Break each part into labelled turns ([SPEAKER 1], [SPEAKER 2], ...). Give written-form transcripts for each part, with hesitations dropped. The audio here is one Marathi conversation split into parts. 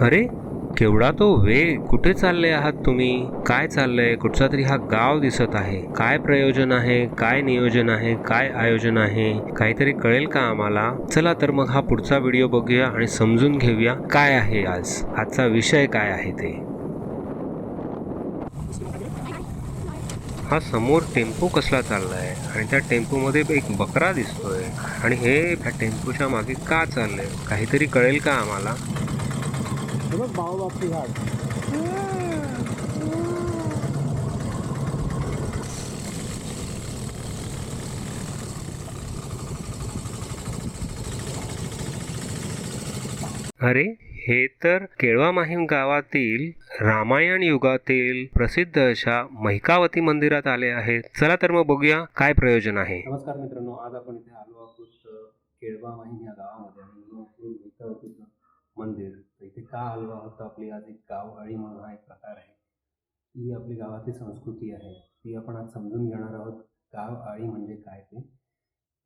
[SPEAKER 1] अरे केवढा तो वेग! कुठे चालले आहात तुम्ही? काय चाललंय? कुठचा तरी हा गाव दिसत आहे. काय प्रयोजन आहे? काय नियोजन आहे? काय आयोजन आहे? काहीतरी कळेल का आम्हाला? चला तर मग हा पुढचा व्हिडिओ बघूया आणि समजून घेऊया काय आहे आजचा विषय काय आहे ते. हा समोर टेम्पो कसला चाललाय आणि त्या टेम्पोमध्ये एक बकरा दिसतोय आणि हे त्या टेम्पोच्या मागे का चाललंय? काहीतरी कळेल का आम्हाला?
[SPEAKER 2] बाळूबापची घाट.
[SPEAKER 1] अरे हे तर केळवा माहीम गावातील रामायण युगातील प्रसिद्ध अशा महिकावती मंदिरात आले आहेत. चला तर मग बघूया काय प्रयोजन आहे.
[SPEAKER 2] नमस्कार मित्रांनो, आज आपण इथे आलो आहोत केळवा माहीम या गावामध्ये आणि महिकावतीचं मंदिर. इथे का आलो आहोत? आपली आज एक गावआळी म्हणून हा एक प्रकार आहे. ही आपली गावाची संस्कृती आहे, ती आपण आज समजून घेणार आहोत. गावआळी म्हणजे काय ते.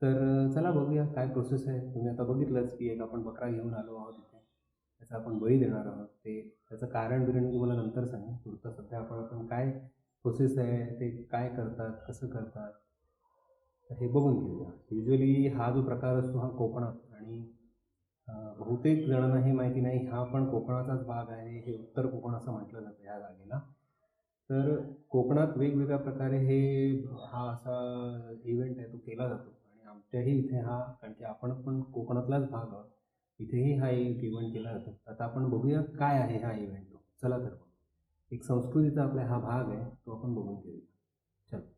[SPEAKER 2] तर चला बघूया काय प्रोसेस आहे. तुम्ही आता बघितलंच की एक आपण बकरा घेऊन आलो आहोत इथे, त्याचा आपण बळी देणार आहोत. त्याचं कारण बिरण मी तुम्हाला नंतर सांगेन. पुढचं सध्या आपण काय प्रोसेस आहे, ते काय करतात, कसं करतात, तर हे बघून घेऊया. युजली हा जो प्रकार असतो हा कोकणात, आणि बहुतेक जणांना हे माहिती नाही, हा पण कोकणाचाच भाग आहे. हे उत्तर कोकण असं म्हटलं जातं ह्या जागेला. तर कोकणात वेगवेगळ्या प्रकारे हा असा इव्हेंट आहे तो केला जातो, आणि आमच्याही इथे हा, कारण की आपण पण कोकणातलाच भाग आहोत, इथेही हा एक इव्हेंट केला जातो. आता आपण बघूया काय आहे हा इव्हेंट. चला तर एक संस्कृतीचा आपला हा भाग आहे, तो आपण बघून घेऊया. चल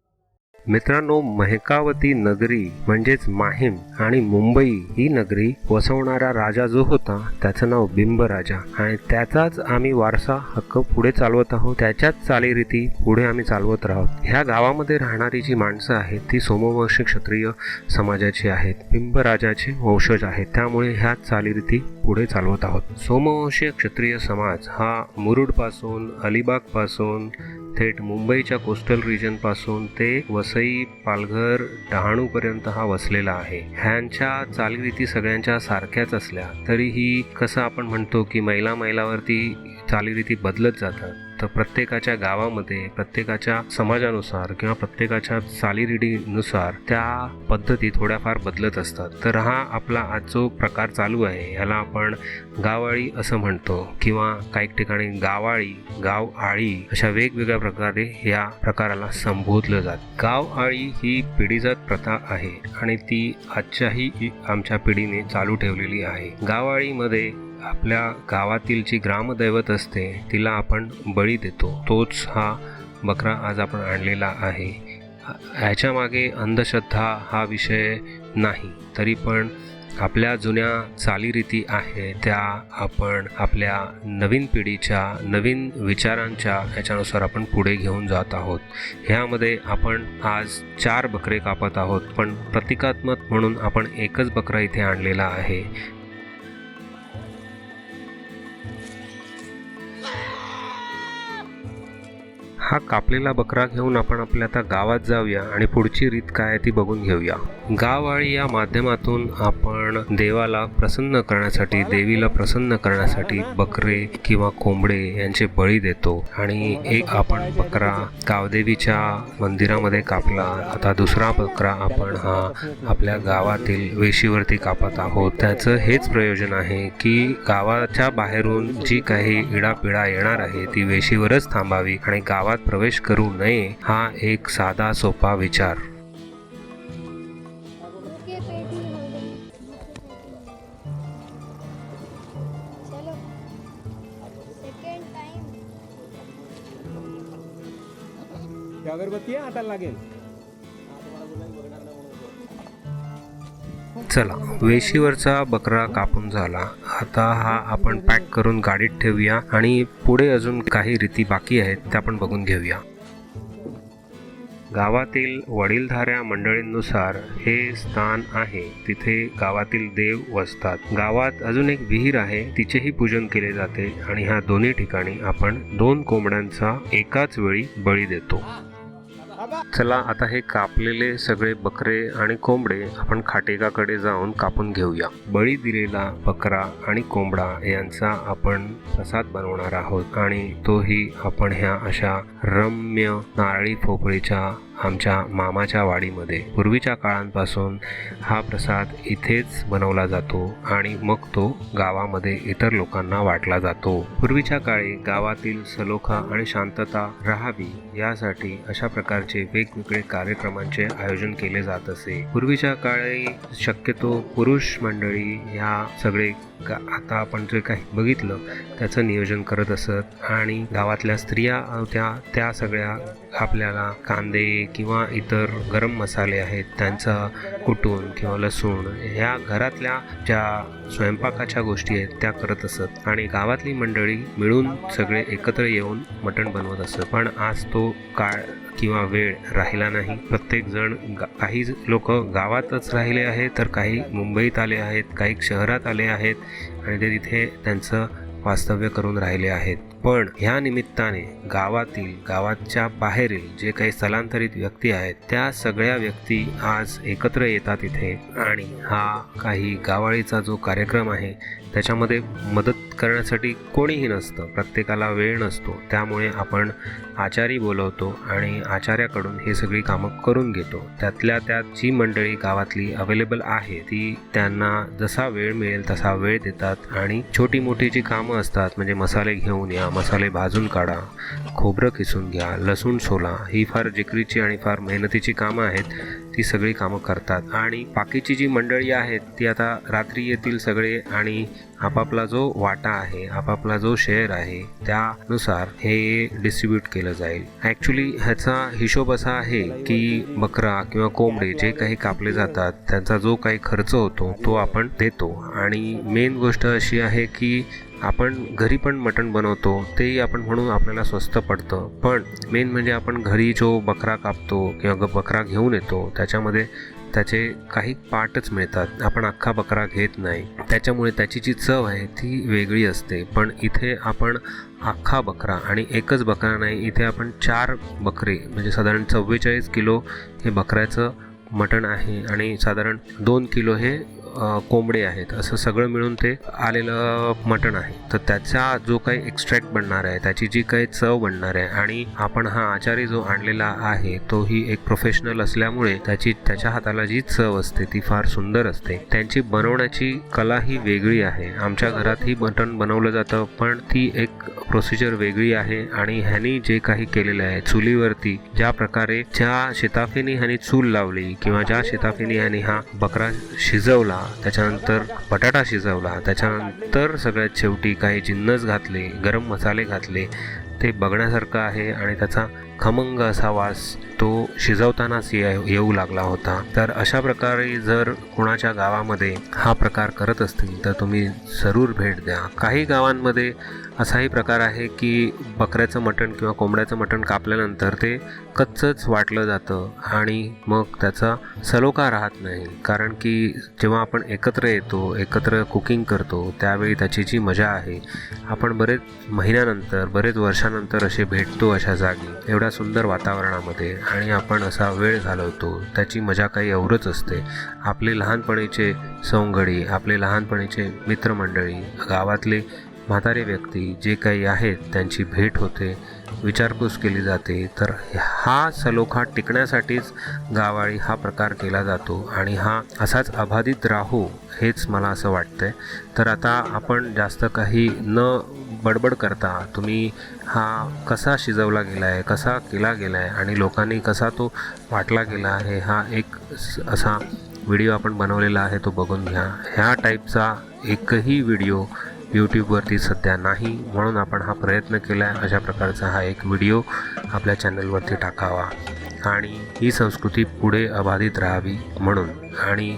[SPEAKER 1] मित्रांनो, महिकावती नगरी म्हणजेच माहीम आणि मुंबई ही नगरी वसवणारा राजा जो होता त्याचं नाव बिंबराजा, आणि त्याचाच आम्ही वारसा हक्क पुढे चालवत आहोत. त्याच्याच चालीरीती पुढे आम्ही चालवत राहतो. ह्या गावामध्ये राहणारी जी माणसं आहेत ती सोमवंशी क्षत्रिय समाजाची आहेत, बिंबराजाचे वंशज आहेत. त्यामुळे ह्या चालीरीती पुढे चालवत आहोत. सोमवंशीय क्षत्रिय समाज हा मुरुड पासून, अलिबाग पासून थेट मुंबईच्या कोस्टल रिजन पासून ते वसई, पालघर, डहाणूपर्यंत हा वसलेला आहे. ह्यांच्या चालीरीती सगळ्यांच्या सारख्याच असल्या तरीही कसं आपण म्हणतो की मैलावरती चालीरीती बदलत जातात, तर प्रत्येकाच्या गावामध्ये प्रत्येकाच्या समाजानुसार किंवा प्रत्येकाच्या चालीरीतीनुसार त्या पद्धती थोड्याफार बदलत असतात. तर हा आपला आज जो प्रकार चालू आहे ह्याला आपण गावआळी असं म्हणतो, किंवा काही ठिकाणी गावआळी, गावआळी अशा वेगवेगळ्या प्रकारे या प्रकाराला संबोधलं जातं. गावआळी ही पिढीजात प्रथा आहे आणि ती आजच्याही आमच्या पिढीने चालू ठेवलेली आहे. गावआळीमध्ये आपल्या गावातील जी ग्रामदैवत असते तिला आपण बळी देतो. तोच हा बकरा आज आपण आणलेला आहे. ह्याच्या मागे अंधश्रद्धा हा विषय नाही, तरी पण आपल्या जुन्या चालीरीती आहेत त्या आपण आपल्या नवीन पिढीच्या नवीन विचारांच्या ह्याच्यानुसार आपण पुढे घेऊन जात आहोत. ह्यामध्ये आपण आज 4 बकरे कापत आहोत, पण प्रतिकात्मक म्हणून आपण एकच बकरा इथे आणलेला आहे. हा कापलेला बकरा घेऊन आपण आपल्या आता गावात जाऊया आणि पुढची रीत काय ती बघून घेऊया. गावआळी या माध्यमातून आपण देवाला प्रसन्न करण्यासाठी, देवीला प्रसन्न करण्यासाठी बकरे किंवा कोंबडे यांचे बळी देतो. आणि एक आपण बकरा गावदेवीच्या मंदिरामध्ये कापला, आता दुसरा बकरा आपण हा आपल्या गावातील वेशीवरती कापत आहोत. त्याचं हेच प्रयोजन आहे की गावाच्या बाहेरून जी काही इडापिडा येणार आहे ती वेशीवरच थांबावी आणि गावात प्रवेश करू नये, हा एक साधा सोपा विचार.
[SPEAKER 2] अगरबत्ती हाताला लागेल.
[SPEAKER 1] चला, वेशीवरचा बकरा कापून झाला. आता हा आपण पॅक करून गाडीत ठेवूया आणि पुढे अजून काही रीती बाकी आहेत त्या आपण बघून घेऊया. गावातील वडीलधाऱ्या मंडळींनुसार हे स्थान आहे, तिथे गावातील देव वसतात. गावात अजून एक विहीर आहे, तिचेही पूजन केले जाते आणि ह्या दोन्ही ठिकाणी आपण 2 कोंबड्यांचा एकाच वेळी बळी देतो. चला आता हे कापलेले सगळे बकरे आणि कोंबडे आपण खाटेकाकडे जाऊन कापून घेऊया. बळी दिलेला बकरा आणि कोंबडा यांचा आपण प्रसाद बनवणार आहोत आणि तोही आपण ह्या अशा रम्य नारळी पोफळीच्या आमच्या मामाच्या वाडीमध्ये पूर्वीच्या काळांपासून हा प्रसाद इथेच बनवला जातो आणि मग तो गावामध्ये इतर लोकांना वाटला जातो. पूर्वीच्या काळी गावातील सलोखा आणि शांतता राहावी यासाठी अशा प्रकारचे वेगवेगळे कार्यक्रमांचे आयोजन केले जात असे. पूर्वीच्या काळी शक्यतो पुरुष मंडळी ह्या सगळे आता आपण जे काही बघितलं त्याचं नियोजन करत असत आणि गावातल्या स्त्रिया होत्या त्या सगळ्या आपल्याला कांदे किंवा इतर गरम मसाले आहेत त्यांचा कुटून किंवा लसूण ह्या घरातल्या ज्या स्वयंपाकाच्या गोष्टी आहेत त्या करत असत आणि गावातली मंडळी मिळून सगळे एकत्र येऊन मटण बनवत असत. पण आज तो काळ किंवा वेळ राहिला नाही. प्रत्येक जण काही लोक गावातच राहिले आहेत तर काही मुंबईत आले आहेत, काही शहरात आले आहेत आणि ते तिथे त्यांचं वास्तव्य करून राहिले आहेत. पण ह्या निमित्ताने गावाच्या बाहेरील जे काही स्थलांतरित व्यक्ती आहेत त्या सगळ्या व्यक्ती आज एकत्र येतात इथे आणि हा काही गावाळीचा जो कार्यक्रम आहे त्याच्यामध्ये मदत करण्यासाठी कोणीही नसतं, प्रत्येकाला वेळ नसतो. त्यामुळे आपण आचारी बोलवतो आणि आचार्याकडून हे सगळी कामं करून घेतो. त्यातल्या त्यात जी मंडळी गावातली अवेलेबल आहे ती त्यांना जसा वेळ मिळेल तसा वेळ देतात आणि छोटी मोठी जी कामं असतात म्हणजे मसाले घेऊन या, मसाले भाजून काढा, खोबरं किसून घ्या, लसूण सोला, ही फार जिकरीची आणि फार मेहनतीची कामं आहेत. ती सगळी कामं करतात आणि बाकीची जी मंडळी आहेत ती आता रात्री येतील सगळे आणि आपापला जो वाटा आहे, आपापला जो शेअर आहे त्यानुसार हे डिस्ट्रीब्यूट केलं जाईल. ॲक्च्युली ह्याचा हिशोब असा आहे की बकरा किंवा कोंबडे जे काही कापले जातात त्यांचा जो काही खर्च होतो तो आपण देतो आणि मेन गोष्ट अशी आहे की आपण घरी पण मटण बनवतो तेही आपण म्हणून आपल्याला स्वस्त पडतं. पण मेन म्हणजे आपण घरी जो बकरा कापतो किंवा बकरा घेऊन येतो त्याच्यामध्ये त्याचे काही पार्टच मिळतात, आपण अख्खा बकरा घेत नाही. त्याच्यामुळे त्याची जी चव आहे ती वेगळी असते. पण इथे आपण अख्खा बकरा आणि एकच बकरा नाही, इथे आपण 4 बकरे म्हणजे साधारण 44 किलो हे बकऱ्याचं मटण आहे आणि साधारण 2 किलो हे कोंबडे आहेत. असं सगळं मिळून ते आलेलं मटण आहे. तर त्याचा जो काही एक्स्ट्रॅक्ट बनणार आहे, त्याची जी काही चव बनणार आहे आणि आपण हा आचारी जो आणलेला आहे तोही एक प्रोफेशनल असल्यामुळे त्याच्या हाताला जी चव असते ती फार सुंदर असते. त्यांची बनवण्याची कला ही वेगळी आहे. आमच्या घरातही मटण बनवलं जातं पण ती एक प्रोसिजर वेगळी आहे आणि ह्यांनी जे काही केलेलं आहे चुलीवरती ज्या प्रकारे ज्या शिताफीने ह्यांनी चूल लावली किंवा ज्या शिताफीने ह्यांनी हा बकरा शिजवला, त्याच्यानंतर बटाटा शिजवला, त्याच्यानंतर सगळ्यात शेवटी काही जिन्नस घातले, गरम मसाले घातले, ते बघण्यासारखं आहे आणि त्याचा खमंग असा वास तो शिजवतानाच येऊ लागला होता. तर अशा प्रकारे जर कोणाच्या गावामध्ये हा प्रकार करत असतील तर तुम्ही जरूर भेट द्या. काही गावांमध्ये असाही प्रकार आहे की बकऱ्याचं मटण किंवा कोंबड्याचं मटण कापल्यानंतर ते कच्चंच वाटलं जातं आणि मग त्याचा सलोखा राहत नाही. कारण की जेव्हा आपण एकत्र येतो, एकत्र कुकिंग करतो त्यावेळी त्याची जी मजा आहे, आपण बरेच महिन्यानंतर बरेच वर्षानंतर असे भेटतो अशा जागी एवढ्या सुंदर वातावरणामध्ये आणि आपण असा वेळ घालवतो, त्याची मजा काही औरच असते. आपले लहानपणीचे सवंगडी, आपले लहानपणीचे मित्रमंडळी, गावातले म्हातारे व्यक्ती जे काही आहेत त्यांची भेट होते, विचारपूस केली जाते. तर हा सलोखा टिकण्यासाठीच गावाळी हा प्रकार केला जातो आणि हा असाच अबाधित राहू हेच मला असं वाटतंय. तर आता आपण जास्त काही न बडबड करता तुम्ही हा कसा शिजवला गेला आहे, कसा केला गेला आहे आणि लोकांनी कसा तो वाटला गेला आहे, हा एक असा व्हिडिओ आपण बनवलेला आहे तो बघून घ्या. ह्या टाईपचा एकही व्हिडिओ यूट्यूबवरती सध्या नाही म्हणून आपण हा प्रयत्न केला आहे अशा प्रकारचा हा एक व्हिडिओ आपल्या चॅनलवरती टाकावा आणि ही संस्कृती पुढे अबाधित राहावी म्हणून. आणि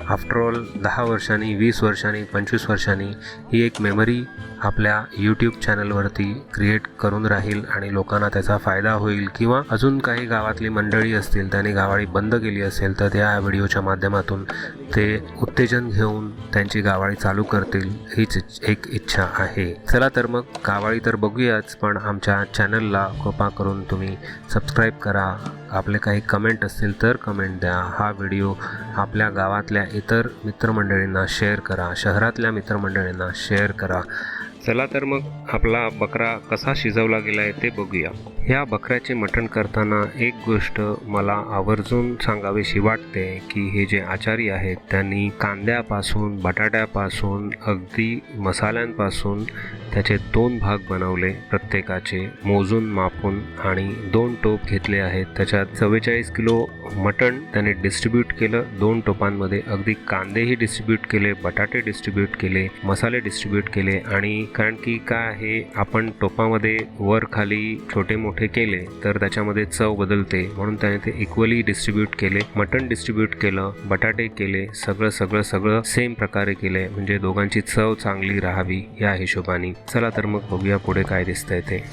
[SPEAKER 1] आफ्टरऑल 10 वर्षांनी, 20 वर्षांनी, 25 वर्षांनी ही एक मेमरी आपल्या यूट्यूब चॅनलवरती क्रिएट करून राहील आणि लोकांना त्याचा फायदा होईल. किंवा अजून काही गावातली मंडळी असतील त्यांनी गावाळी बंद केली असेल तर त्या व्हिडिओच्या माध्यमातून ते उत्तेजन घेऊन त्यांची गावाळी चालू करतील हीच एक इच्छा आहे. चला तर मग गावाळी तर बघूयाच, पण आमच्या चॅनलला कृपा करून तुम्ही सबस्क्राईब करा, आपले काही कमेंट असतील तर कमेंट द्या. हा व्हिडिओ आपल्या गावातल्या इतर मित्रमंडळींना शेअर करा, शहरातल्या मित्रमंडळींना शेअर करा. चला तर मग आपला बकरा कसा शिजवला गेला आहे ते बघूया. ह्या बकऱ्याचे मटण करताना एक गोष्ट मला आवर्जून सांगावीशी वाटते की हे जे आचारी आहेत त्यांनी कांद्यापासून, बटाट्यापासून, अगदी मसाल्यांपासून त्याचे 2 भाग बनवले, प्रत्येकाचे मोजून मापून, आणि 2 टोप घेतले आहेत. त्याच्यात 44 किलो मटण त्याने डिस्ट्रीब्यूट केलं 2 टोपांमध्ये. अगदी कांदेही डिस्ट्रीब्यूट केले, बटाटे डिस्ट्रीब्यूट केले, मसाले डिस्ट्रीब्यूट केले. आणि कारण की काय आहे, आपण टोपामध्ये वर खाली छोटे मोठे केले तर त्याच्यामध्ये चव बदलते, म्हणून त्याने ते इक्वली डिस्ट्रीब्यूट केले. मटण डिस्ट्रीब्यूट केलं, बटाटे केले, सगळं सेम प्रकारे केले, म्हणजे दोघांची चव चांगली राहावी या हिशोबाने. चला तर मग बघूया पुढे काय दिसतंय ते.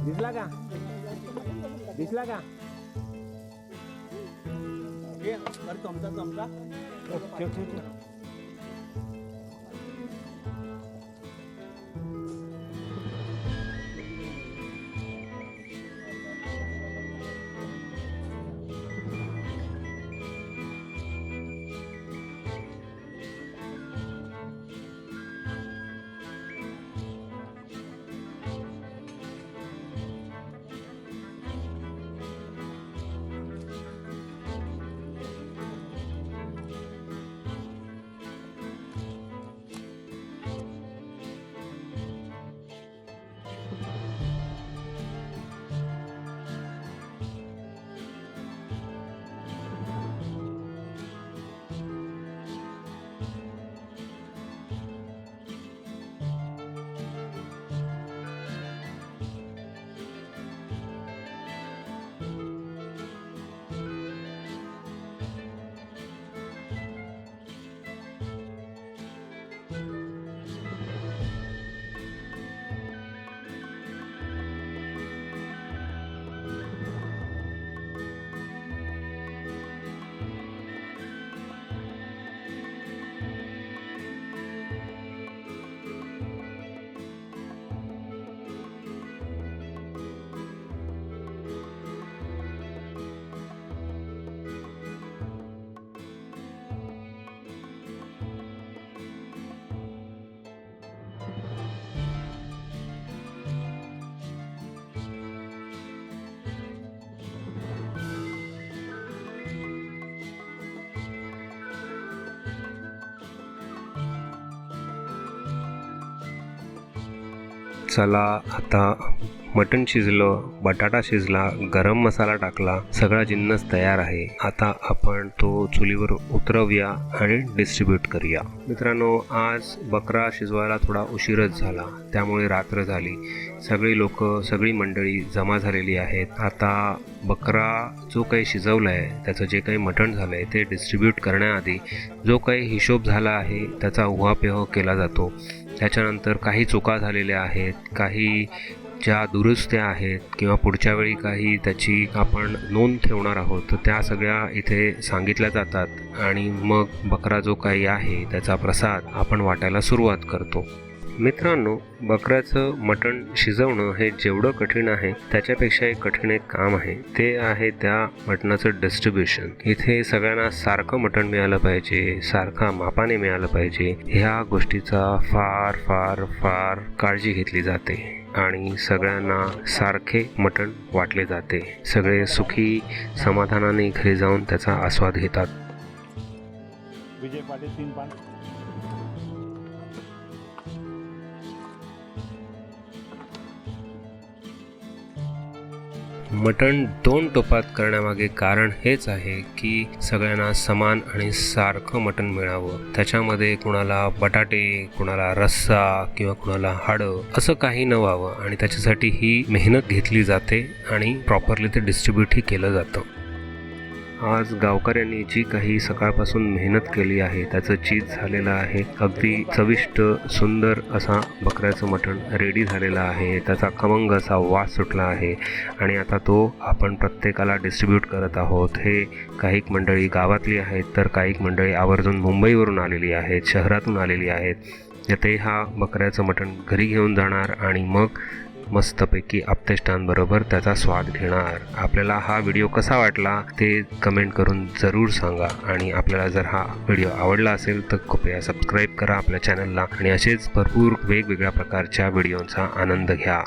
[SPEAKER 2] दिसला का? दिसला का? चमचा
[SPEAKER 1] चला आता मटण शिजलं, बटाटा शिजला, गरम मसाला टाकला, सगळा जिन्नस तयार आहे. आता आपण तो चुलीवर उतरवूया आणि डिस्ट्रीब्यूट करूया. मित्रांनो, आज बकरा शिजवायला थोडा उशीरच झाला, त्यामुळे रात्र झाली. सगळी लोक, सगळी मंडळी जमा झालेली आहेत. आता बकरा जो काही शिजवला आहे, त्याचं जे काही मटण झालं आहे ते डिस्ट्रीब्यूट करण्याआधी जो काही हिशोब झाला आहे त्याचा उहापोह केला जातो. त्याच्यानंतर काही चुका झालेल्या आहेत, काही ज्या दुरुस्त्या आहेत किंवा पुढच्या वेळी काही त्याची आपण नोंद ठेवणार आहोत, तर त्या सगळ्या इथे सांगितल्या जातात आणि मग बकरा जो काही आहे त्याचा प्रसाद आपण वाटायला सुरुवात करतो. मित्रांनो, बकऱ्याचं मटण शिजवणं हे जेवढं कठीण आहे त्याच्यापेक्षा एक कठीण एक काम आहे, ते आहे त्या मटणाचं डिस्ट्रीब्युशन. इथे सगळ्यांना सारखं मटण मिळालं पाहिजे, सारखा मापाने मिळालं पाहिजे, ह्या गोष्टीचा फार फार फार काळजी घेतली जाते आणि सगळ्यांना सारखे मटण वाटले जाते. सगळे सुखी समाधानाने घरी जाऊन त्याचा आस्वाद घेतात.
[SPEAKER 3] विजय पाटील 3 पान.
[SPEAKER 1] मटण 2 टोपात करण्यामागे कारण हेच आहे की सगळ्यांना समान आणि सारखं मटण मिळावं. त्याच्यामध्ये कुणाला बटाटे, कुणाला रस्सा किंवा कुणाला हाडं असं काही न व्हावं आणि त्याच्यासाठी ही मेहनत घेतली जाते आणि प्रॉपरली ते डिस्ट्रीब्यूटही केलं जातं. आज गावकऱ्यांनी जी काही सकाळपासून मेहनत केली आहे त्याचं चीज झालेलं आहे. अगदी चविष्ट सुंदर असा बकऱ्याचं मटण रेडी झालेलं आहे. त्याचा खमंग असा वास सुटला आहे आणि आता तो आपण प्रत्येकाला डिस्ट्रीब्यूट करत आहोत. हे काही मंडळी गावातली आहेत तर काही मंडळी आवर्जून मुंबईवरून आलेली आहेत, शहरातून आलेली आहेत. ते हा बकऱ्याचं मटण घरी घेऊन जाणार आणि मग मस्तपैकी आप्तेष्टांबरोबर त्याचा स्वाद घेणार. आपल्याला हा व्हिडिओ कसा वाटला ते कमेंट करून जरूर सांगा आणि आपल्याला जर हा व्हिडिओ आवडला असेल तर कृपया सबस्क्राईब करा आपल्या चॅनलला आणि असेच भरपूर वेगवेगळ्या प्रकारच्या व्हिडिओंचा आनंद घ्या.